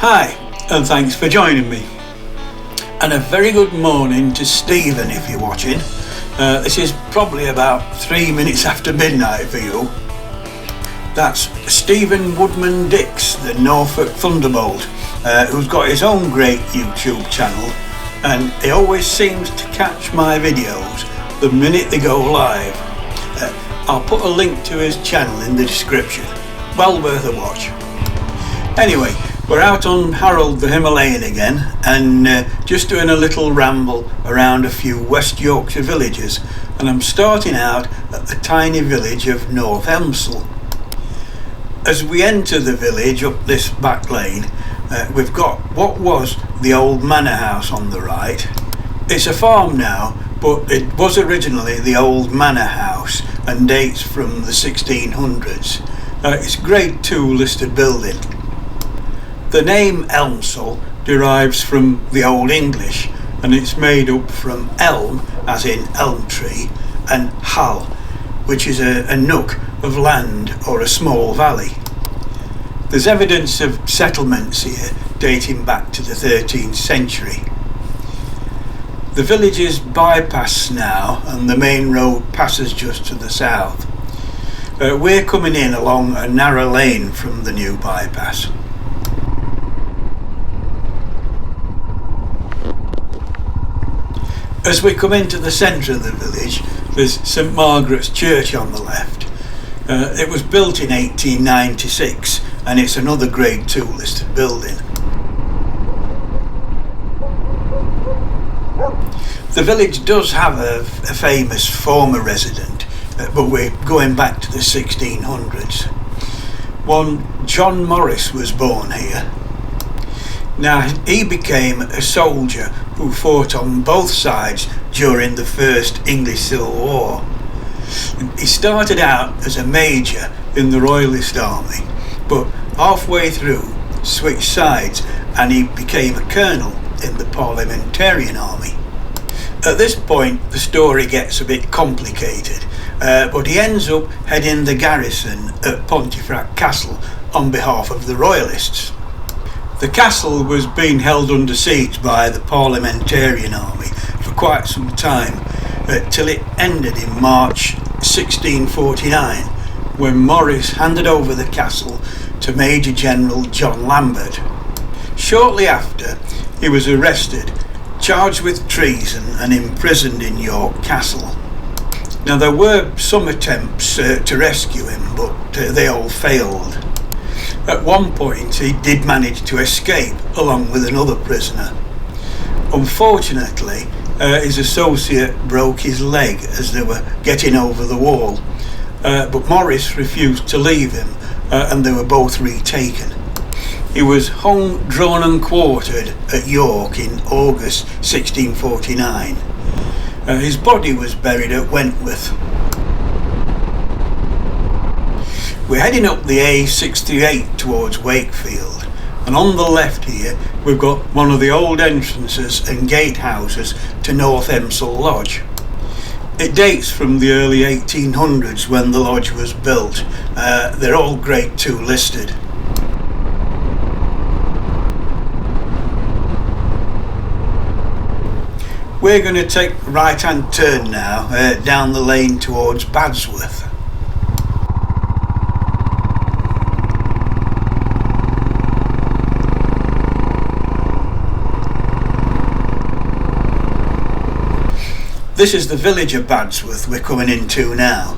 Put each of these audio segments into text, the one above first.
Hi, and thanks for joining me. And a very good morning to Stephen if you're watching. This is probably about 3 minutes after midnight for you. That's Stephen Woodman Dix, the Norfolk Thunderbolt, who's got his own great YouTube channel, and he always seems to catch my videos the minute they go live. I'll put a link to his channel in the description. Well worth a watch. Anyway, we're out on Harold the Himalayan again, and just doing a little ramble around a few West Yorkshire villages, and I'm starting out at the tiny village of North Elmsall. As we enter the village up this back lane, we've got what was the old manor house on the right. It's a farm now, but it was originally the old manor house and dates from the 1600s. It's Grade 2 listed building. The name Elmsall derives from the Old English, and it's made up from elm, as in elm tree, and hall, which is a nook of land or a small valley. There's evidence of settlements here dating back to the 13th century. The village is bypassed now, and the main road passes just to the south. We're coming in along a narrow lane from the new bypass. As we come into the centre of the village, there's St Margaret's Church on the left. It was built in 1896, and it's another Grade 2 listed building. The village does have a famous former resident, but we're going back to the 1600s. One John Morris was born here. Now, he became a soldier who fought on both sides during the First English Civil War. He started out as a major in the Royalist Army, but halfway through switched sides and he became a colonel in the Parliamentarian Army. At this point the story gets a bit complicated, but he ends up heading the garrison at Pontefract Castle on behalf of the Royalists. The castle was being held under siege by the Parliamentarian Army for quite some time, till it ended in March 1649, when Morris handed over the castle to Major General John Lambert. Shortly after, he was arrested, charged with treason and imprisoned in York Castle. Now, there were some attempts to rescue him, but they all failed. At one point he did manage to escape along with another prisoner. Unfortunately, his associate broke his leg as they were getting over the wall, but Morris refused to leave him, and they were both retaken. He was hung, drawn and quartered at York in August 1649. His body was buried at Wentworth. We're heading up the A68 towards Wakefield, and on the left here we've got one of the old entrances and gatehouses to North Elmsall Lodge. It dates from the early 1800s when the lodge was built. They're all Grade 2 listed. We're going to take a right hand turn now down the lane towards Badsworth. This is the village of Badsworth we're coming into now.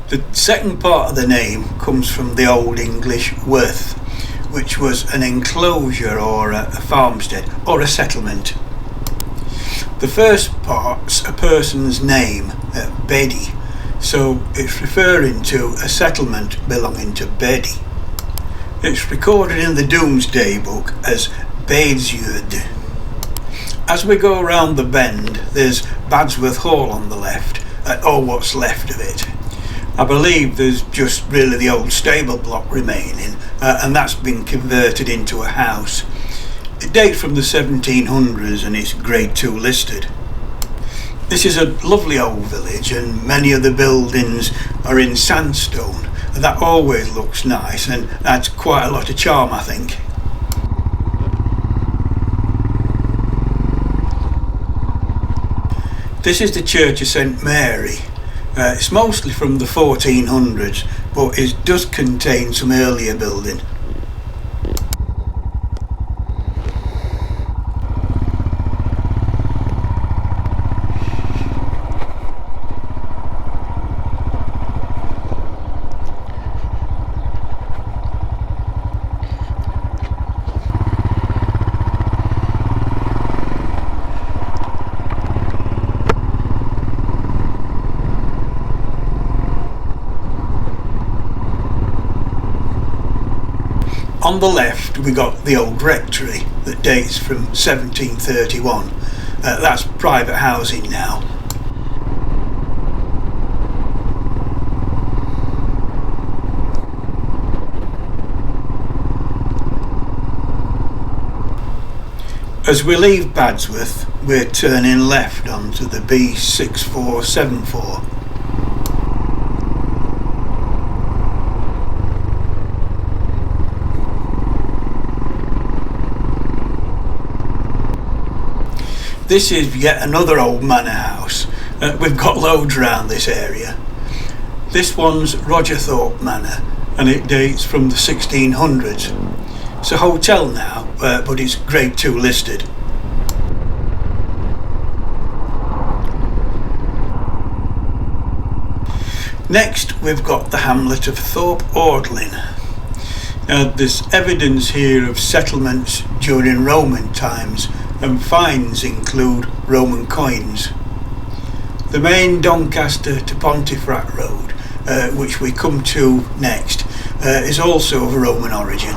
The second part of the name comes from the Old English worth, which was an enclosure or a farmstead or a settlement. The first part's a person's name, Beddy, so it's referring to a settlement belonging to Beddy. It's recorded in the Domesday Book as Badsworth. As we go around the bend, there's Badsworth Hall on the left, or what's left of it. I believe there's just really the old stable block remaining, and that's been converted into a house. It dates from the 1700s and it's Grade 2 listed. This is a lovely old village, and many of the buildings are in sandstone, and that always looks nice and adds quite a lot of charm, I think. This is the Church of St Mary. It's mostly from the 1400s, but it does contain some earlier building. On the left we got the old rectory that dates from 1731. That's private housing now. As we leave Badsworth, we're turning left onto the B6474. This is yet another old manor house. We've got loads around this area. This one's Rogerthorpe Manor and it dates from the 1600s. It's a hotel now, but it's Grade 2 listed. Next we've got the hamlet of Thorpe Ordlin. There's evidence here of settlements during Roman times, and finds include Roman coins. The main Doncaster to Pontefract road, which we come to next, is also of Roman origin.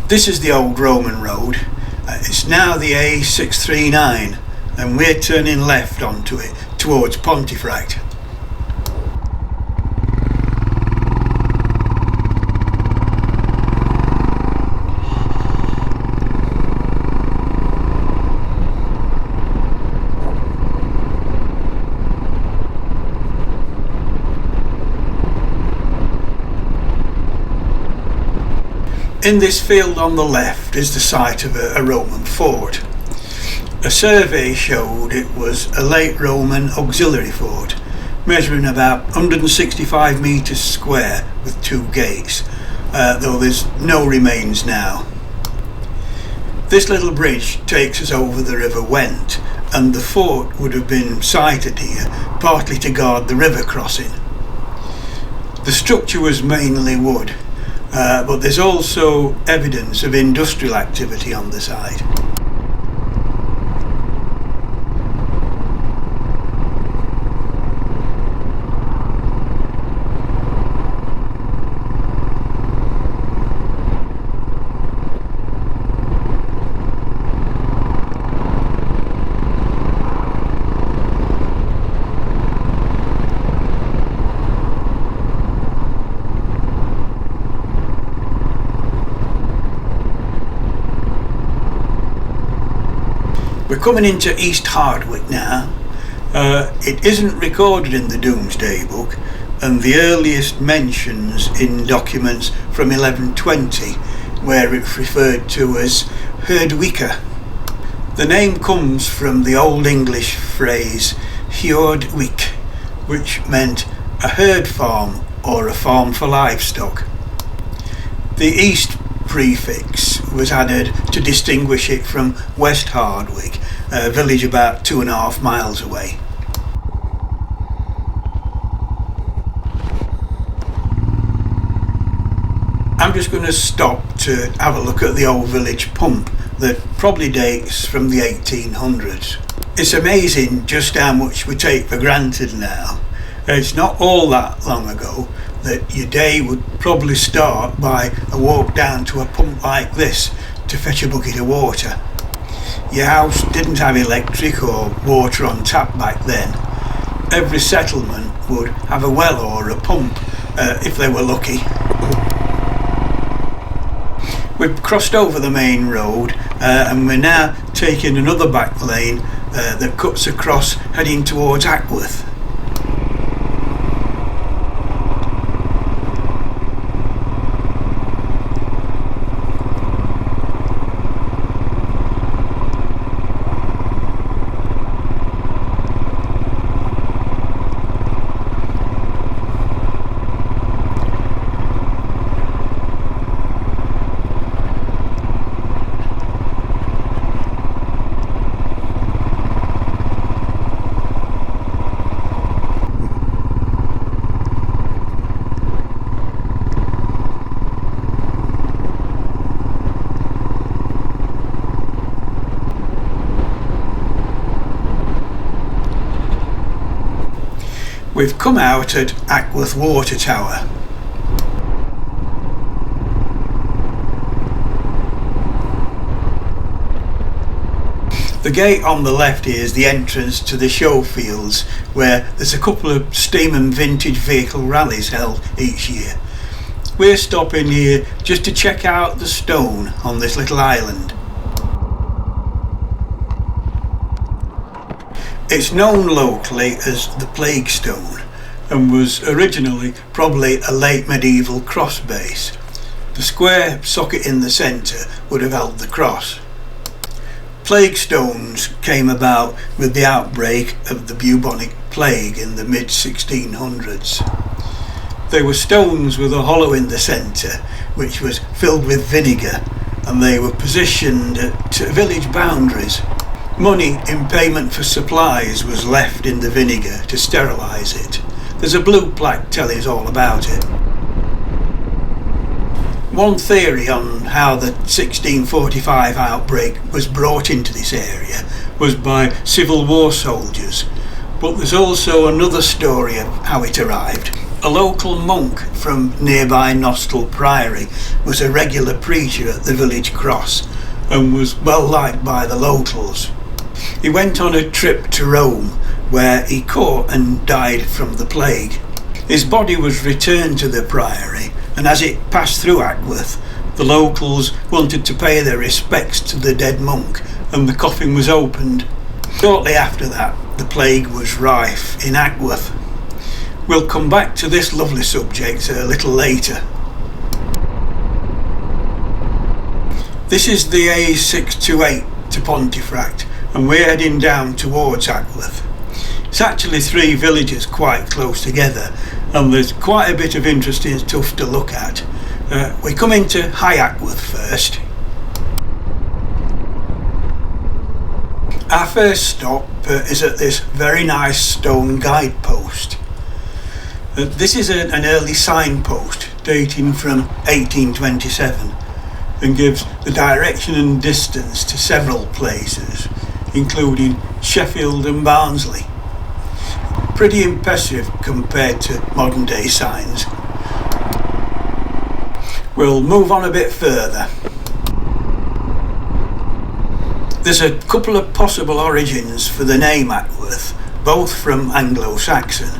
This is the old Roman road. It's now the A639 and we're turning left onto it towards Pontefract. In this field on the left is the site of a Roman fort. A survey showed it was a late Roman auxiliary fort, measuring about 165 metres square with 2 gates, though there's no remains now. This little bridge takes us over the River Went, and the fort would have been sited here partly to guard the river crossing. The structure was mainly wood, but there's also evidence of industrial activity on the site. We're coming into East Hardwick now. It isn't recorded in the Domesday Book, and the earliest mentions in documents from 1120, where it's referred to as Herdwicka. The name comes from the Old English phrase Hordwick, which meant a herd farm or a farm for livestock. The East prefix was added to distinguish it from West Hardwick, a village about 2.5 miles away. I'm just going to stop to have a look at the old village pump that probably dates from the 1800s. It's amazing just how much we take for granted now. It's not all that long ago that your day would probably start by a walk down to a pump like this to fetch a bucket of water. Your house didn't have electric or water on tap back then. Every settlement would have a well or a pump if they were lucky. We've crossed over the main road and we're now taking another back lane that cuts across heading towards Ackworth. We've come out at Ackworth Water Tower. The gate on the left here is the entrance to the show fields, where there's a couple of steam and vintage vehicle rallies held each year. We're stopping here just to check out the stone on this little island. It's known locally as the Plague Stone and was originally probably a late medieval cross base. The square socket in the centre would have held the cross. Plague stones came about with the outbreak of the bubonic plague in the mid-1600s. They were stones with a hollow in the centre which was filled with vinegar, and they were positioned at village boundaries. Money in payment for supplies was left in the vinegar to sterilise it. There's a blue plaque telling us all about it. One theory on how the 1645 outbreak was brought into this area was by Civil War soldiers, but there's also another story of how it arrived. A local monk from nearby Nostell Priory was a regular preacher at the village cross and was well liked by the locals. He went on a trip to Rome where he caught and died from the plague. His body was returned to the priory, and as it passed through Ackworth, the locals wanted to pay their respects to the dead monk, and the coffin was opened. Shortly after that, the plague was rife in Ackworth. We'll come back to this lovely subject a little later. This is the A628 to Pontefract, and we're heading down towards Ackworth. It's actually three villages quite close together, and there's quite a bit of interesting stuff to look at. We come into High Ackworth first. Our first stop is at this very nice stone guidepost. This is an early signpost dating from 1827 and gives the direction and distance to several places, including Sheffield and Barnsley. Pretty impressive compared to modern day signs. We'll move on a bit further. There's a couple of possible origins for the name Ackworth, both from Anglo-Saxon.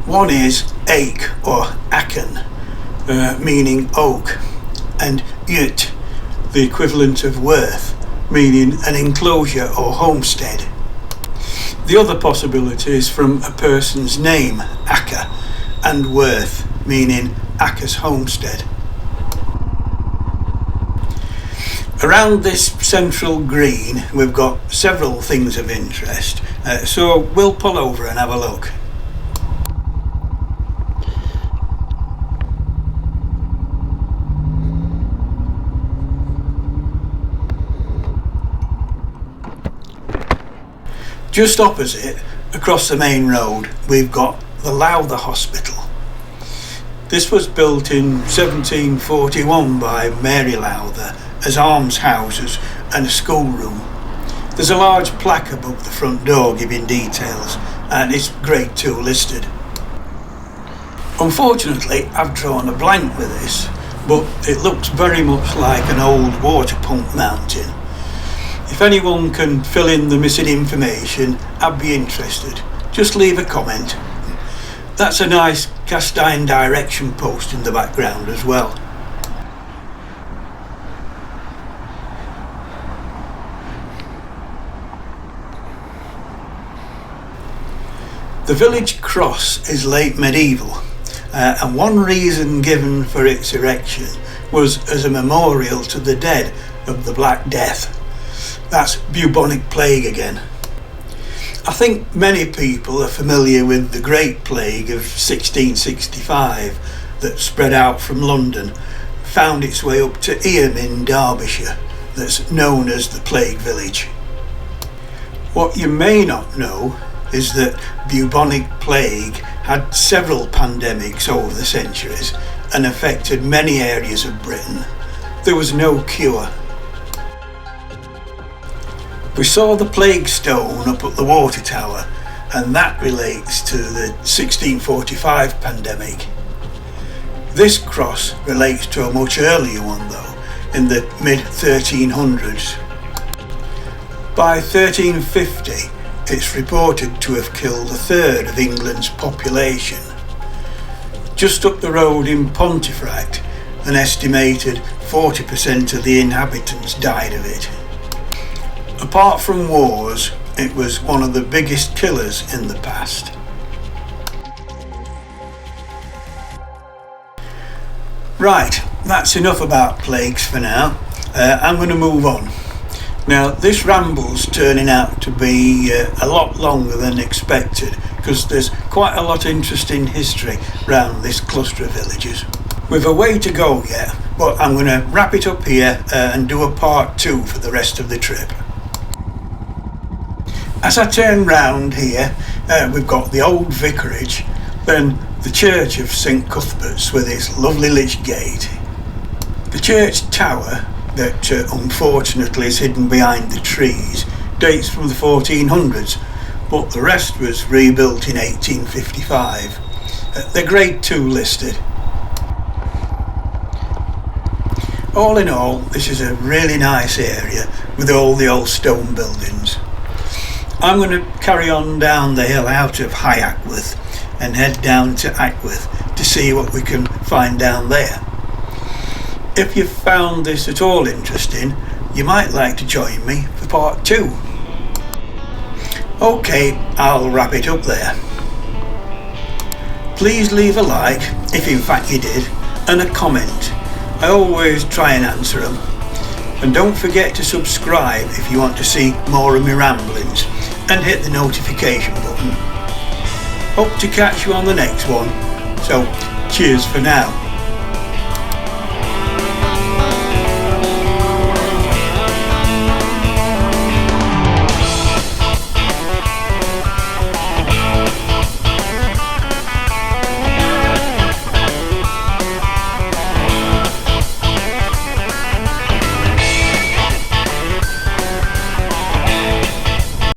One is Aik or Aken, meaning oak, and Ut, the equivalent of Worth, meaning an enclosure or homestead. The other possibility is from a person's name, Acker, and Worth, meaning Acker's homestead. Around this central green we've got several things of interest, so we'll pull over and have a look. Just opposite, across the main road, we've got the Lather Hospital. This was built in 1741 by Mary Lowther as almshouses and a schoolroom. There's a large plaque above the front door giving details, and it's Grade 2 listed. Unfortunately, I've drawn a blank with this, but it looks very much like an old water pump mountain. If anyone can fill in the missing information, I'd be interested. Just leave a comment. That's a nice cast iron direction post in the background as well. The village cross is late medieval, and one reason given for its erection was as a memorial to the dead of the Black Death. That's bubonic plague again. I think many people are familiar with the Great Plague of 1665 that spread out from London, found its way up to Eyam in Derbyshire, that's known as the Plague Village. What you may not know is that bubonic plague had several pandemics over the centuries and affected many areas of Britain. There was no cure. We saw the plague stone up at the water tower, and that relates to the 1645 pandemic. This cross relates to a much earlier one though, in the mid-1300s. By 1350, it's reported to have killed a third of England's population. Just up the road in Pontefract, an estimated 40% of the inhabitants died of it. Apart from wars, it was one of the biggest killers in the past. Right, that's enough about plagues for now. I'm going to move on. Now, this Rambles turning out to be a lot longer than expected, because there's quite a lot of interesting history around this cluster of villages. We've a way to go yet, but I'm going to wrap it up here and do a part 2 for the rest of the trip. As I turn round here, we've got the old vicarage, then the church of St Cuthbert's with its lovely lich gate. The church tower, that unfortunately is hidden behind the trees, dates from the 1400s, but the rest was rebuilt in 1855. They're Grade 2 listed. All in all, this is a really nice area with all the old stone buildings. I'm going to carry on down the hill out of High Ackworth and head down to Ackworth to see what we can find down there. If you've found this at all interesting, you might like to join me for part 2. Okay, I'll wrap it up there. Please leave a like, if in fact you did, and a comment. I always try and answer them. And don't forget to subscribe if you want to see more of my ramblings, and hit the notification button. Hope to catch you on the next one. So, cheers for now.